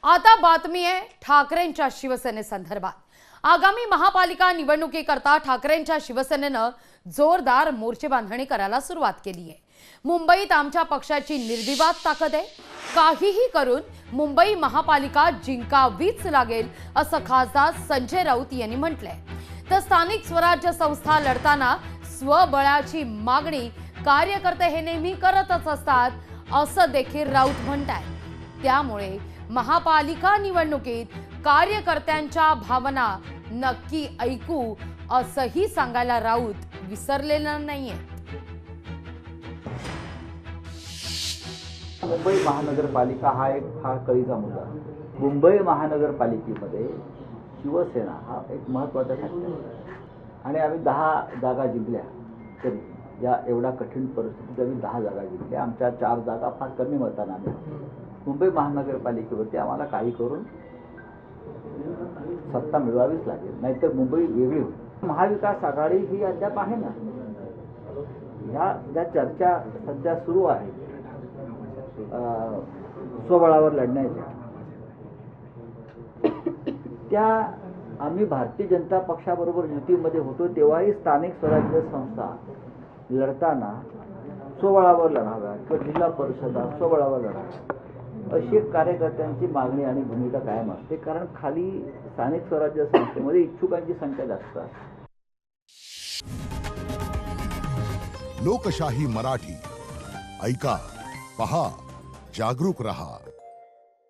आता बातमी आहे ठाकरेंच्या शिवसेनेसंदर्भात। आगामी महापालिका निवडणुकीकरता ठाकरेंच्या शिवसेनेनं जोरदार मोर्चे बांधणी करायला सुरुवात केली आहे। मुंबईत आमच्या पक्षाची निर्विवाद ताकद आहे, काहीही करून मुंबई महापालिका जिंकावीच लागेल असं खासदार संजय राऊत यांनी म्हटलंय। तर स्थानिक स्वराज्य संस्था लढताना स्वबळाची मागणी कार्यकर्ते हे नेहमी करतच असतात असं देखील राऊत म्हणतात। त्यामुळे महापालिका निवडणुकीत कार्यकर्त्यांच्या भावना नक्की ऐकू असंही सांगायला राऊत विसरलेलं नाहीये। मुंबई महानगरपालिका हा एक फार कळीचा मुद्दा आहे। मुंबई महानगरपालिकेमध्ये शिवसेना हा एक महत्त्वाचा घटक आहे आणि आम्ही 10 जागा जिंकल्या। तरी या एवढ्या कठीण परिस्थितीत आम्ही 10 जागा जिंकल्या। आमच्या 4 जागा फार कमी मतांनी आम्ही मुंबई महानगरपालिकेवरती आम्हाला काही करून सत्ता मिळवावीच लागेल, नाहीतर मुंबई वेगळी होईल। महाविकास आघाडी ही अद्याप आहे ना, ज्या चर्चा सध्या सुरू आहेत स्वबळावर लढण्याच्या, त्या आम्ही भारतीय जनता पक्षाबरोबर युतीमध्ये होतो तेव्हाही स्थानिक स्वराज्य संस्था लढताना स्वबळावर लढाव्या किंवा जिल्हा परिषदा स्वबळावर लढाव्या अशी कार्यकर्त्यांची मागणी आणि भूमिका कायम असते। कारण खाली स्थानिक स्वराज्य संस्थेमध्ये इच्छुकांची संख्या जास्त असते। लोकशाही मराठी ऐका, पहा, जागरूक रहा।